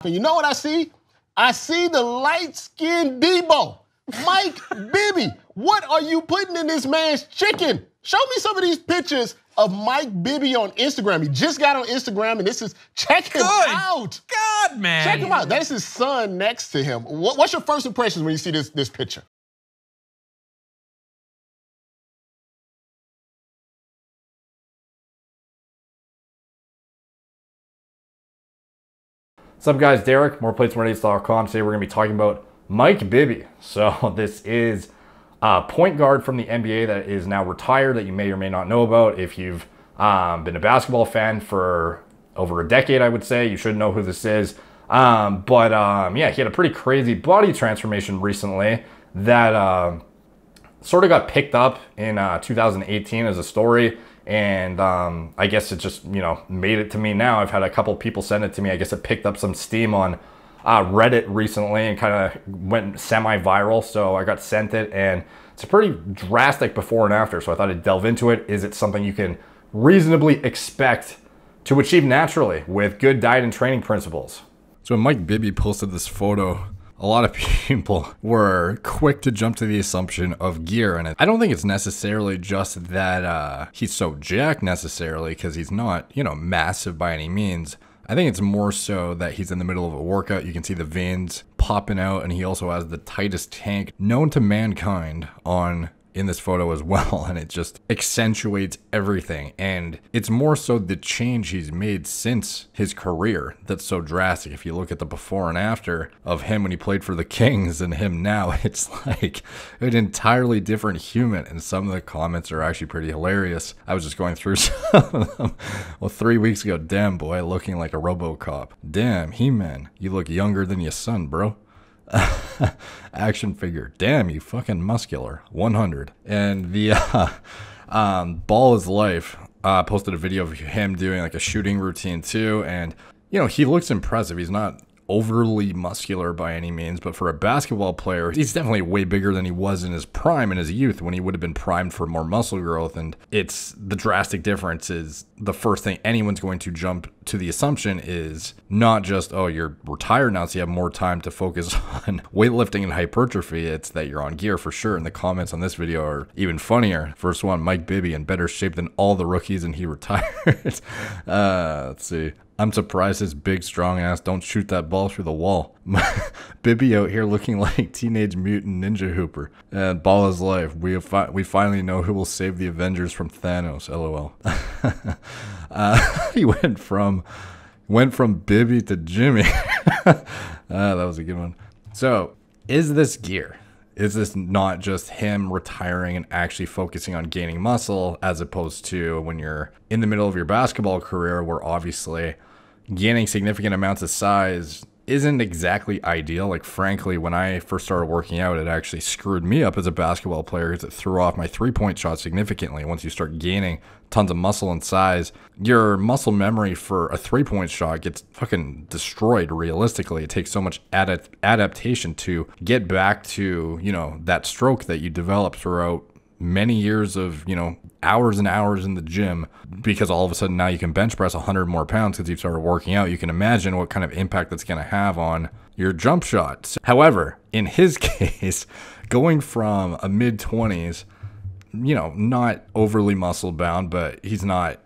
And you know what I see? I see the light-skinned Debo. Mike Bibby, what are you putting in this man's chicken? Show me some of these pictures of Mike Bibby on Instagram. He just got on Instagram, and this is, check him out. God, man. Check him out. That is his son next to him. What's your first impressions when you see this picture? What's up, guys? Derek, moreplates.com. Today we're going to be talking about Mike Bibby. So this is a point guard from the NBA that is now retired that you may or may not know about. If you've been a basketball fan for over a decade, I would say, you should know who this is. Yeah, he had a pretty crazy body transformation recently that sort of got picked up in 2018 as a story. And I guess it just, made it to me now. I've had a couple people send it to me. I guess it picked up some steam on Reddit recently and kind of went semi-viral. So I got sent it, and it's a pretty drastic before and after. So I thought I'd delve into it. Is it something you can reasonably expect to achieve naturally with good diet and training principles? So when Mike Bibby posted this photo, a lot of people were quick to jump to the assumption of gear. And I don't think it's necessarily just that he's so jacked necessarily, because he's not, massive by any means. I think it's more so that he's in the middle of a workout. You can see the veins popping out, and he also has the tightest tank known to mankind in this photo as well, and it just accentuates everything. And it's more so the change he's made since his career that's so drastic. If you look at the before and after of him when he played for the Kings and him now, it's like an entirely different human. And some of the comments are actually pretty hilarious. I was just going through some of them. Well, 3 weeks ago, damn boy, looking like a RoboCop. Damn, He-Man, you look younger than your son, bro. Action figure, damn, you fucking muscular. 100. And the Ball is Life posted a video of him doing like a shooting routine too, and he looks impressive. He's not overly muscular by any means, but for a basketball player, he's definitely way bigger than he was in his prime, in his youth, when he would have been primed for more muscle growth. And it's the drastic difference is the first thing anyone's going to jump to the assumption is not just, oh, you're retired now, so you have more time to focus on weightlifting and hypertrophy. It's that you're on gear for sure. And the comments on this video are even funnier. First one, Mike Bibby in better shape than all the rookies and he retired. Let's see. I'm surprised his big, strong ass don't shoot that ball through the wall. Bibby out here looking like Teenage Mutant Ninja Hooper. And Ball is Life. We finally know who will save the Avengers from Thanos. LOL. He went from Bibby to Jimmy. That was a good one. So, is this gear? Is this not just him retiring and actually focusing on gaining muscle, as opposed to when you're in the middle of your basketball career, where obviously gaining significant amounts of size isn't exactly ideal? Like, frankly, when I first started working out, it actually screwed me up as a basketball player because it threw off my three-point shot significantly. Once you start gaining tons of muscle and size, your muscle memory for a three-point shot gets fucking destroyed realistically. It takes so much adaptation to get back to, that stroke that you developed throughout many years of, hours and hours in the gym, because all of a sudden now you can bench press 100 more pounds because you've started working out. You can imagine what kind of impact that's going to have on your jump shots. However, in his case, going from a mid-20s, not overly muscle bound, but he's not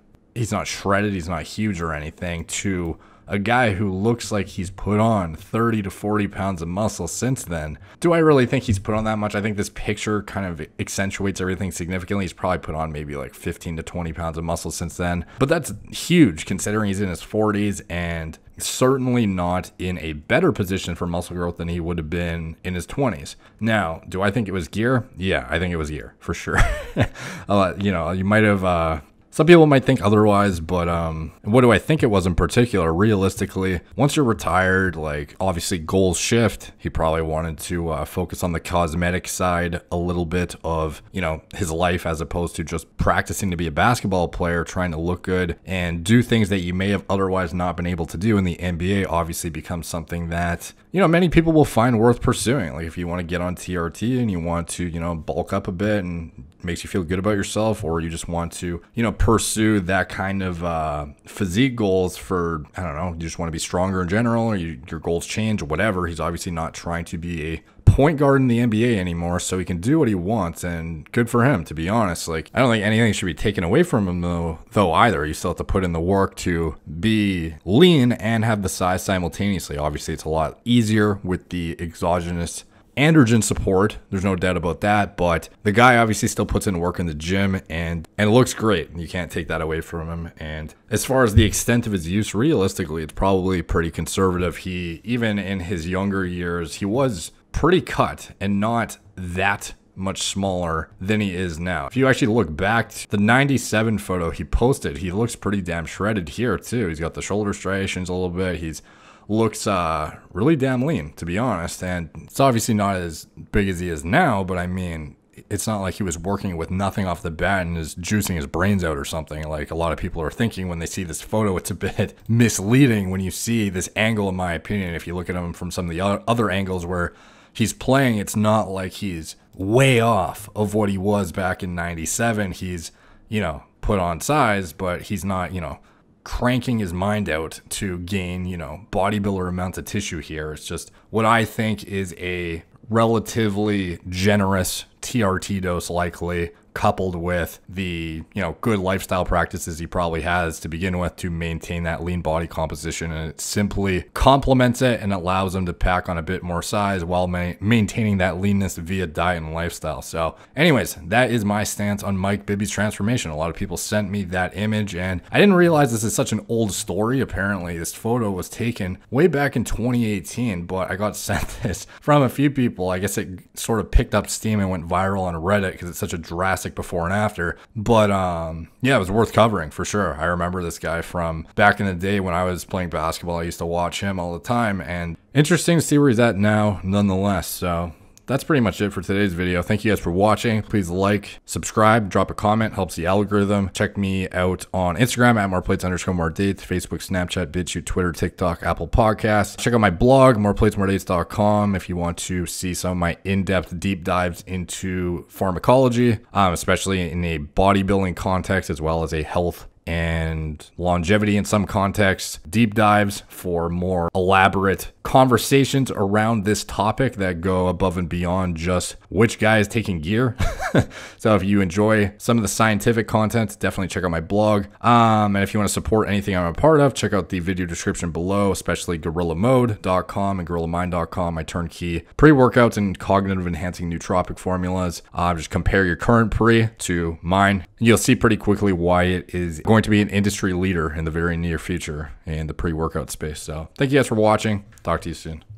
shredded, he's not huge or anything, to a guy who looks like he's put on 30 to 40 pounds of muscle since then. Do I really think he's put on that much? I think this picture kind of accentuates everything significantly. He's probably put on maybe like 15 to 20 pounds of muscle since then. But that's huge considering he's in his 40s and certainly not in a better position for muscle growth than he would have been in his 20s. Now, do I think it was gear? Yeah, I think it was gear for sure. You might have... Some people might think otherwise, but what do I think it was in particular? Realistically, once you're retired, like, obviously goals shift. He probably wanted to focus on the cosmetic side a little bit of, his life, as opposed to just practicing to be a basketball player, trying to look good and do things that you may have otherwise not been able to do in the NBA. Obviously becomes something that, many people will find worth pursuing. Like, if you want to get on TRT and you want to, bulk up a bit and makes you feel good about yourself, or you just want to, you know, pursue that kind of physique goals for, I don't know, you just want to be stronger in general, or your goals change or whatever. He's obviously not trying to be a point guard in the NBA anymore, so he can do what he wants, and good for him, to be honest. Like, I don't think anything should be taken away from him though either. You still have to put in the work to be lean and have the size simultaneously. Obviously, it's a lot easier with the exogenous androgen support. There's no doubt about that, but the guy obviously still puts in work in the gym, and it looks great. You can't take that away from him. And as far as the extent of his use, realistically, it's probably pretty conservative. He, even in his younger years, he was pretty cut and not that much smaller than he is now. If you actually look back to the 97 photo he posted, he looks pretty damn shredded here too. He's got the shoulder striations a little bit. He's looks really damn lean, to be honest. And it's obviously not as big as he is now, but I mean, it's not like he was working with nothing off the bat and is juicing his brains out or something like a lot of people are thinking when they see this photo. It's a bit misleading when you see this angle, in my opinion. If you look at him from some of the other angles where he's playing, it's not like he's way off of what he was back in 97. He's, you know, put on size, but he's not, you know, cranking his mind out to gain, you know, bodybuilder amounts of tissue here. It's just what I think is a relatively generous TRT dose, likely, coupled with the, you know, good lifestyle practices he probably has to begin with to maintain that lean body composition. And it simply complements it and allows him to pack on a bit more size while maintaining that leanness via diet and lifestyle. So anyways, that is my stance on Mike Bibby's transformation. A lot of people sent me that image, and I didn't realize this is such an old story. Apparently this photo was taken way back in 2018, but I got sent this from a few people. I guess it sort of picked up steam and went viral on Reddit because it's such a drastic before and after. But yeah, it was worth covering for sure. I remember this guy from back in the day when I was playing basketball. I used to watch him all the time, and interesting to see where he's at now nonetheless. So that's pretty much it for today's video. Thank you guys for watching. Please like, subscribe, drop a comment, helps the algorithm. Check me out on Instagram at moreplates_moredates, Facebook, Snapchat, BitChute, Twitter, TikTok, Apple Podcasts. Check out my blog, moreplates_moredates.com, if you want to see some of my in-depth deep dives into pharmacology, especially in a bodybuilding context, as well as a health and longevity in some contexts, deep dives for more elaborate conversations around this topic that go above and beyond just which guy is taking gear. So if you enjoy some of the scientific content, definitely check out my blog. And if you want to support anything I'm a part of, check out the video description below, especially gorillamode.com and gorillamind.com, my turnkey pre-workouts and cognitive enhancing nootropic formulas. Just compare your current pre to mine. You'll see pretty quickly why it is going to be an industry leader in the very near future in the pre-workout space. So thank you guys for watching. Talk to you soon.